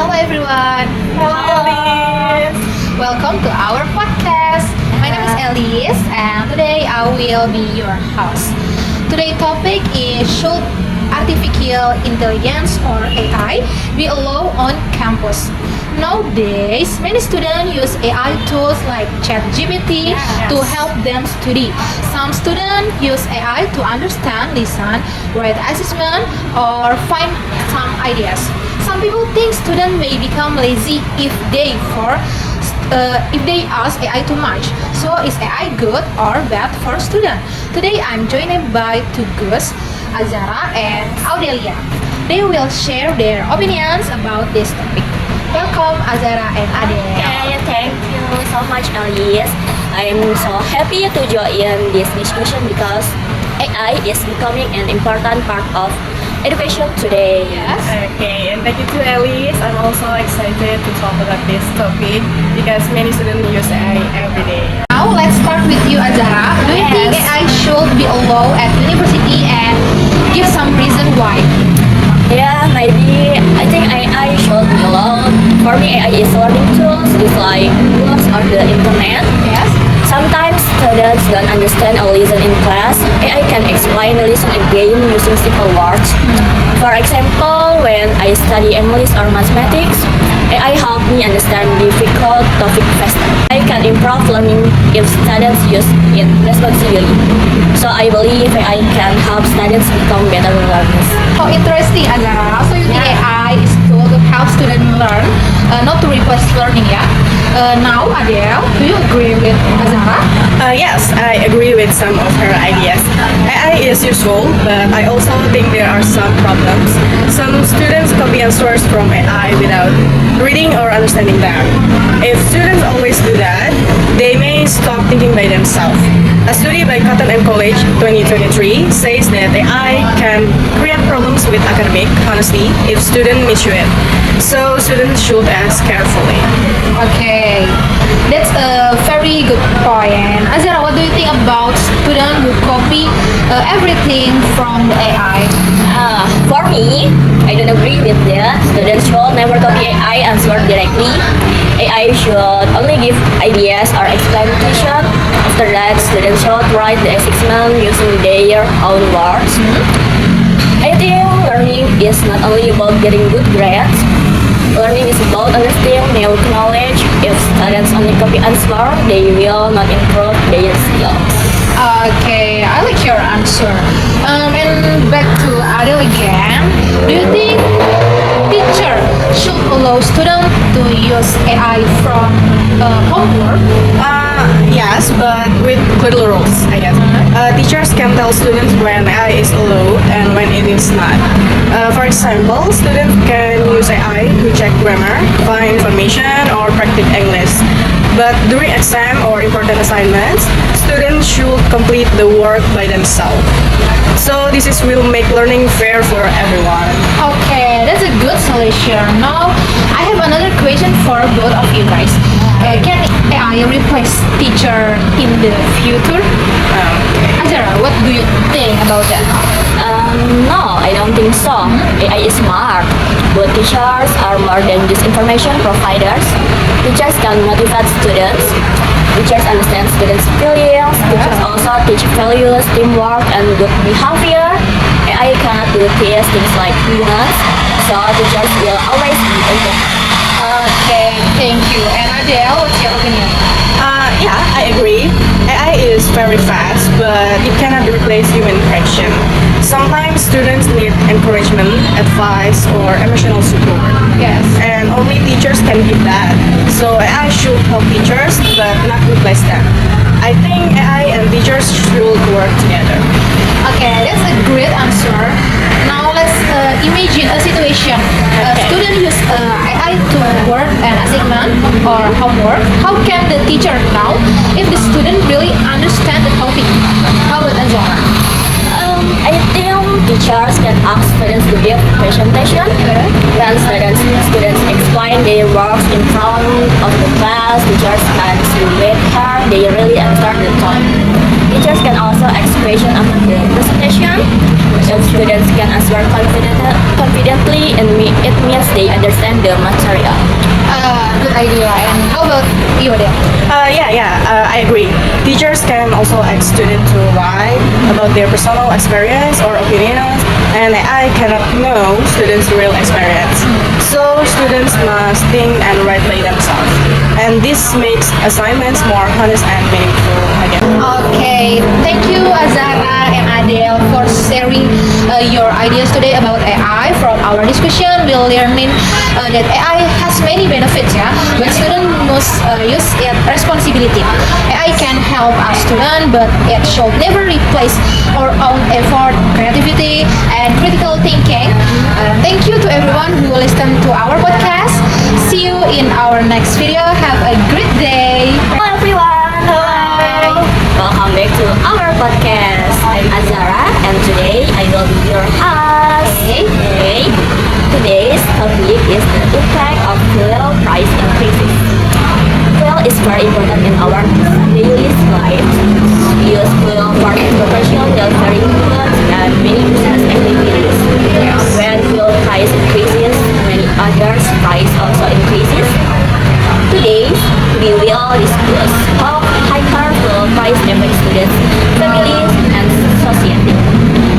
Hello everyone. Hello, Elise. Welcome to our podcast. My name is Elise and today I will be your host. Today's topic is should artificial intelligence or AI be allowed on campus? Nowadays, many students use AI tools like ChatGPT to help them study. Some students use AI to understand, listen, write assessment, or find some ideas. Some people think students may become lazy if they ask AI too much. So is AI good or bad for students? Today I'm joined by two girls, Azara and Audelia. They will share their opinions about this topic. Welcome Azara and Audelia. Okay, thank you so much, Elise. I'm so happy to join this discussion because AI is becoming an important part of education today. Yes. Okay, and thank you to Elise. I'm also excited to talk about this topic because many students use AI every day. Now let's start with you Azara. Do you think Yes. AI should be allowed at university and give some reason why? Yeah, maybe I think AI should be allowed. For me, AI is learning tools, it's like books or the internet. Yes. Sometimes students don't understand or listen in class. AI can explain the lesson again using simple words. For example, when I study English or mathematics, AI helped me understand difficult topic faster. I can improve learning if students use it responsibly. So I believe AI can help students become better learners. Oh, interesting, Azara. So you think AI is tool to help students learn, not to replace learning, yeah? Now, Adele, do you agree with Azara? Yes, I agree with some of her ideas. AI is useful, but I also think there are some problems. Some students copy answers from AI without reading or understanding them. If students always do that, they may stop thinking by themselves. A study by Cotton and College 2023 says that AI can create problems with academic honesty if students misuse it. So students should ask carefully. Okay, that's a very good point. Azara, what do you think about students who copy everything from the AI? For me, I don't agree with that. Students should never copy AI answer directly. AI should only give ideas or explanation. After that, students should write the assessment using their own words. I think learning is not only about getting good grades. Learning is about understanding new knowledge. If students only copy answer, they will not improve their skills. Okay, I like your answer. And back to Adele again. Do you think teacher should allow students to use AI from homework? Yes, but with little rules, I guess. Teachers can tell students when AI is allowed and when it is not. For example, students can use AI to check grammar, find information, or practice English. But during exam or important assignments, students should complete the work by themselves. So this is will make learning fair for everyone. Okay, that's a good solution. Now, I have another question for both of you guys. Can AI replace teacher in the future? Azara, what do you think about that? No, I don't think so. AI is smart, but teachers are more than just information providers. Teachers can motivate students. Teachers understand students' feelings. Teachers also teach values, teamwork, and good behavior. AI cannot do these things like humans, so teachers will always be open. Okay, thank you. And Adele, what's your opinion? Yeah, I agree. AI is very fast, but it cannot replace human interaction. Sometimes students need encouragement, advice, or emotional support. Yes. And only teachers can give that. So AI should help teachers, but not replace them. I think AI and teachers should work together. Okay, that's a great answer. Now let's imagine a situation. A student use AI to work an assignment or homework. How can the teacher know if the student really understand the topic? How about Azara? I think teachers can ask students to give presentation. When students explain their works in front of the class, teachers can see whether they really understand the topic. Teachers can also ask questions after the presentation. If students can answer confidently, and it means they understand the material. Good idea. And how about you, Adele? I agree. Teachers can also ask students to write about their personal experience or opinions, and AI cannot know students' real experience. So students must think and write by themselves. And this makes assignments more honest and meaningful again. Okay, thank you Azara and Adele for sharing your ideas today about AI. From our discussion, we learning that AI has many benefits, yeah, but students must use it responsibility. AI can help us to learn, but it should never replace our own effort, creativity, and critical thinking. Thank you to everyone who listened to our podcast. See you in our next video. Have a great day. Hello everyone! Hi! Welcome back to our podcast. I'm Azara and today I will be your host. Okay. Today's topic is the impact of fuel price increases. Fuel is very important in our daily life. We use fuel for transportation, delivery goods, and many business activities. When fuel price increases, many others price also increases. Today, we will discuss how higher fuel price affects students, families, and society.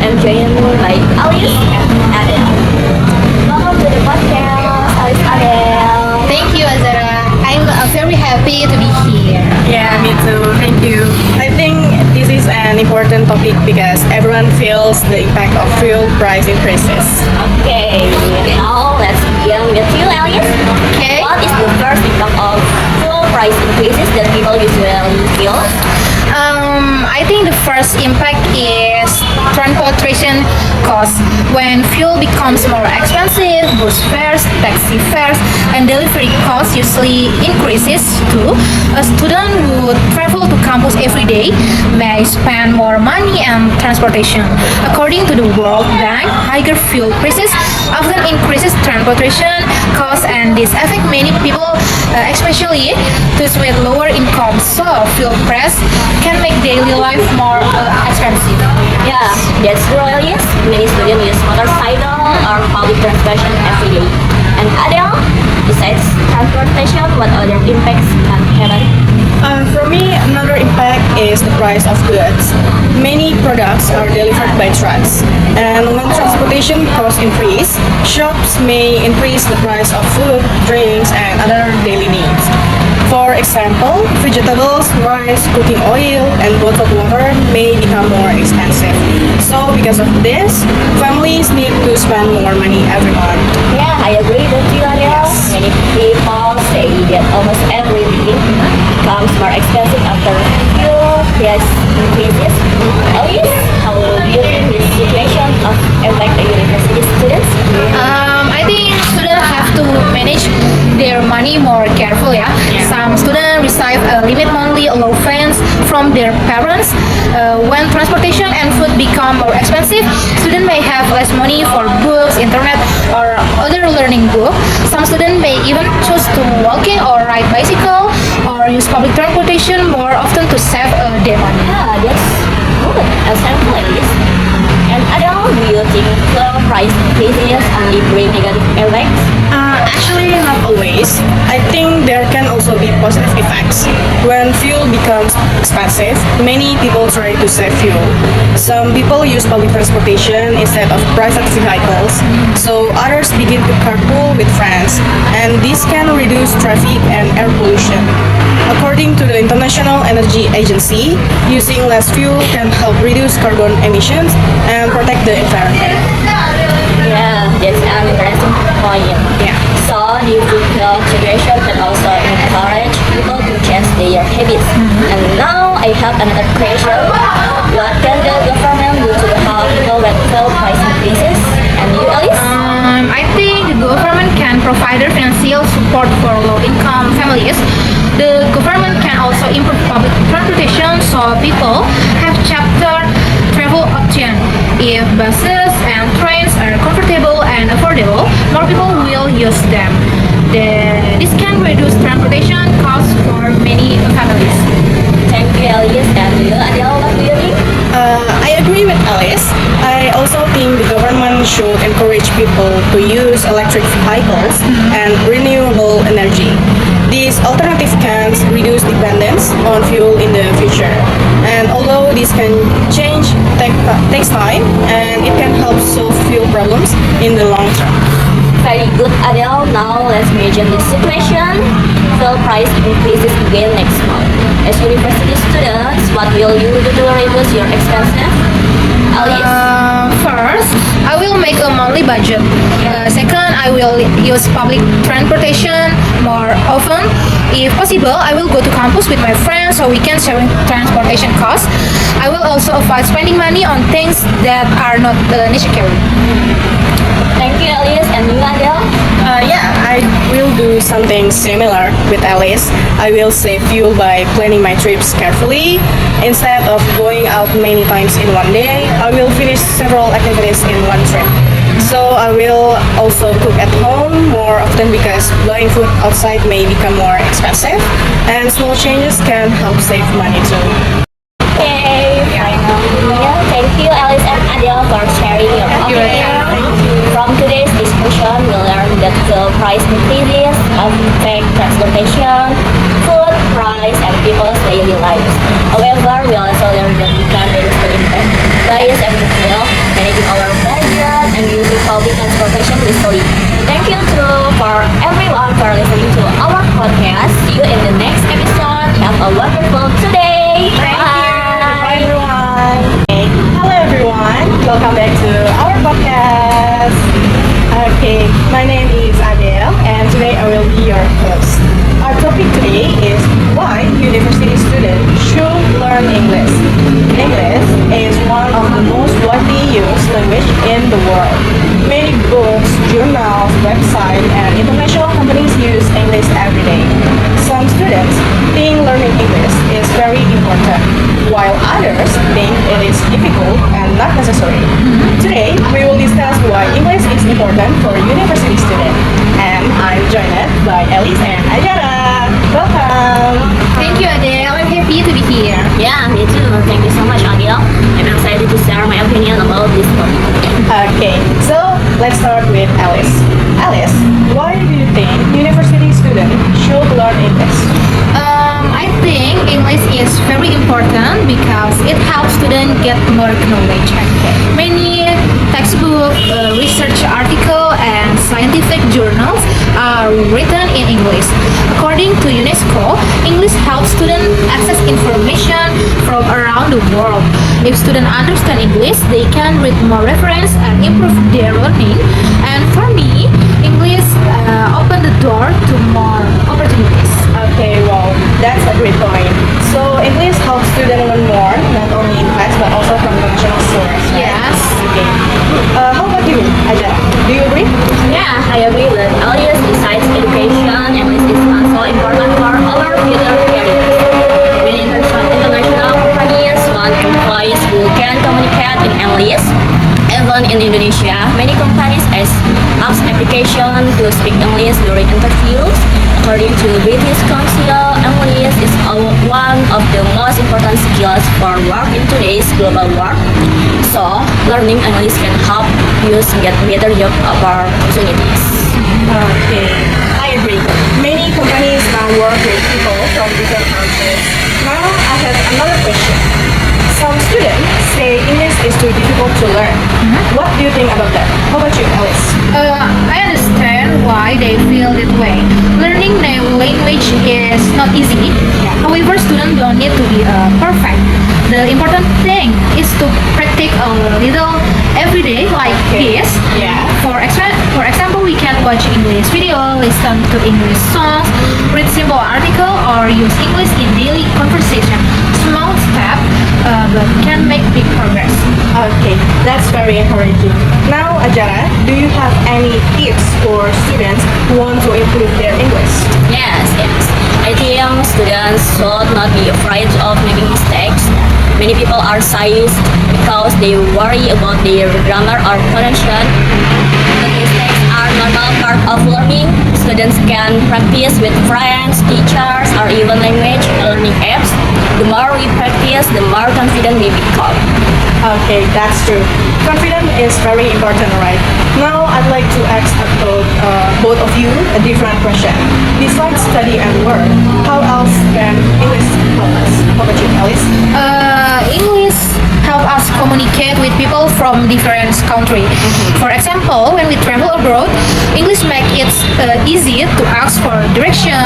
I'm joined by Alice and Adele. Welcome to the podcast, Alice, Adele. Thank you, Azara. I'm very happy to be here. Yeah, me too. Thank you. I think this is an important topic because everyone feels the impact of fuel price increases. Okay, now let's begin with you, Alice. Okay. What is the first impact of fuel price increases that people usually feel? I think the first impact is transportation costs. When fuel becomes more expensive, bus fares, taxi fares, and delivery costs usually increases too. A student who travel to campus every day may spend more money on transportation. According to the World Bank, higher fuel prices often increases transportation costs, and this affect many people, especially those with lower incomes. So fuel price can make daily life more expensive. Yeah, that's true, Alice. Many students use motorcycle or public transportation every day. And Adele, besides transportation, what other impacts can happen? For me, another impact is the price of goods. Many products are delivered by trucks, and when transportation costs increase, shops may increase the price of food, drinks, and other daily needs. For example, vegetables, rice, cooking oil, and bottled water may become more expensive. So, because of this, families need to spend more money every month. Yeah, I agree with you, Adele. Many people say that almost everything becomes more expensive after fuel price increases. Alice, how do you think this situation affect the university students? I think students have to manage their money more carefully. Yeah? Some students receive a limit monthly allowance from their parents. When transportation and food become more expensive, students may have less money for books, internet, or other learning book. Some students may even choose to walking or ride bicycle or use public transportation more often to save their money. Yeah, that's good. Example like this. And Adele, do you think fuel price increases only bring negative effects? Actually, not always. I think there can also be positive effects. When fuel becomes expensive, many people try to save fuel. Some people use public transportation instead of private vehicles, so others begin to carpool with friends, and this can reduce traffic and air pollution. According to the International Energy Agency, using less fuel can help reduce carbon emissions and protect the environment. Yeah, that's an interesting point. Yeah. So, do you think the situation can also encourage people to change their habits? And now I have another question. What can the government do to help people when fuel price increases? And you, Alice? I think the government can provide financial support for low-income families. The government can also improve public transportation so people have cheaper travel options. If buses and trains are comfortable and affordable, more people will use them. This can reduce transportation costs for many families. Thank you, Alice. And you, Adele, what do you think? I agree with Alice. I also think the government should encourage people to use electric vehicles and renewable energy. These alternative can reduce dependence on fuel in the future. And although this can takes time, and it can help solve fuel problems in the long term. Very good, Adele. Now let's imagine the situation. Fuel price increases again next month. As university students, what will you do to reduce your expenses? Alice? First, I will make a monthly budget. Second, I will use public transportation more often. If possible, I will go to campus with my friends so we can share transportation costs. I will also avoid spending money on things that are not necessary. Thank you, Alice. And you, Adele? Yeah, I will do something similar with Alice. I will save fuel by planning my trips carefully. Instead of going out many times in one day, I will finish several activities in one trip. So I will also cook at home more often because buying food outside may become more expensive, and small changes can help save money too. Okay, thank you, Alice and Adele, for sharing your opinion. From today's discussion, we learned that the price increases affect transportation, food price, and people's daily lives. However, we also learned that we can reduce the impact by using fuel, managing our budget, and using public transportation wisely. Thank you for everyone for listening to our podcast. See you in the next episode. Have a wonderful today. Bye everyone. Hello everyone. Welcome back to our podcast. Okay, my name is Adele, and today I will be your host. Our topic today is why university students should learn English. English is one of the most widely used language in the world. Many books, journals, websites, and international companies use English every day. Some students think learning English is very important, while others think it is difficult and not necessary. Today, we will discuss why English is important for university students. And I'm joined by Alice and Ajara. Welcome! Thank you, Adele. I'm happy to be here. Yeah, me too. Thank you so much, Adele. I'm excited to share my opinion about this topic. Okay, so let's start with Alice. Alice, why do you think university students should learn English? I think English is very important because it helps students get more knowledge. Many textbook, research article, and scientific journals are written in English. According to UNESCO, English helps students access information from around the world. If students understand English, they can read more reference and improve their learning. And for me, English open the door to more opportunities. Okay, well, that's a great point. So English helps students learn more, not only in class but also from international sources. Right? Yes. Okay. How about you, Ajara? Do you agree? Yeah, I agree with Alice. Besides education, English is also important for our future careers. Many international companies want employees who can communicate in English. Even in Indonesia, many companies ask application to speak English during interviews. According to British Council, English is one of the most important skills for work in today's global world. So, learning English can help you get better job opportunities. Okay, I agree. Many companies now work with people from different countries. Now I have another question. Some students say English is too difficult to learn. What do you think about that? How about you, Alice? I understand why they feel that way. Learning new language is not easy. However, students don't need to be perfect. The important thing is to practice a little every day, like this. Yeah. For example, we can watch English video, listen to English songs, read simple article, or use English in daily conversation. Small step, but can make big progress. Okay, that's very encouraging. Now, Ajara, do you have any tips for students who want to improve their English? Yes. I think students should not be afraid of making mistakes. Many people are shy because they worry about their grammar or pronunciation. But mistakes are normal part of learning. Students can practice with friends, teachers, or even language learning apps. The more we practice, the more confident we become. Okay, that's true. Confidence is very important, right? Now, I'd like to ask both of you a different question. Besides study and work, how else can English help us? How about you, Alice? English help us communicate with people from different country. For example, when we travel abroad, English make it easy to ask for direction,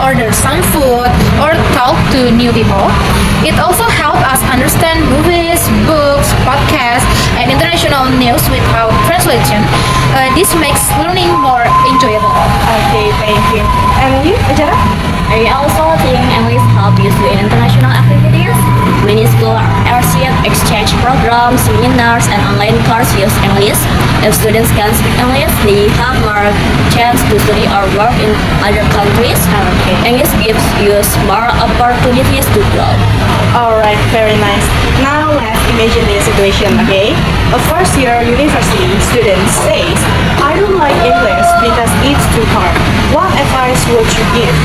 order some food, or talk to new people. It also help us understand movies, books, podcasts, and international news without translation. This makes learning more enjoyable. Okay, thank you. And you, Ajara? I also think English help you in international activities. Many schools receive exchange programs, seminars, and online courses use English. If students can speak English, they have more chance to study or work in other countries. English gives you more opportunities to grow. Alright, very nice. Now let's imagine the situation, okay? A first year university student says, I don't like English because it's too hard. What advice would you give?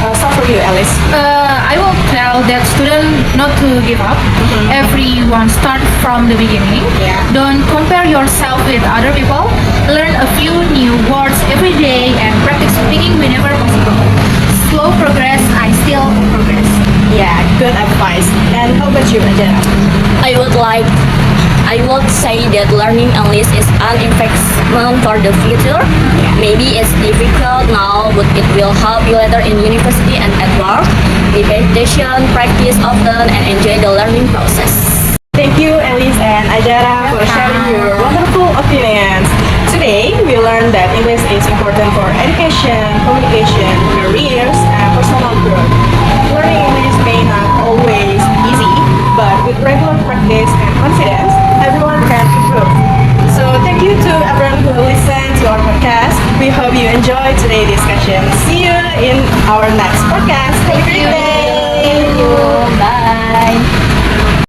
So for you, Alice. I will tell that student not to give up. Everyone start from the beginning. Yeah. Don't compare yourself with other people. Learn a few new words every day and practice speaking whenever possible. Slow progress, I still progress. Yeah, good advice. And how about you, Ajara? I would say that learning English is an investment for the future. Maybe it's difficult now, but it will help you later in university and at work. Be patient, practice often, and enjoy the learning process. Thank you, Alice and Ajara, for sharing your wonderful opinions. Today, we learned that English is important for education, communication, careers, and personal growth. Learning English may not always be easy, but with regular practice and confidence, everyone can improve. So thank you to everyone who listened to our podcast. We hope you enjoyed today's discussion. See you in our next podcast. Have a great day.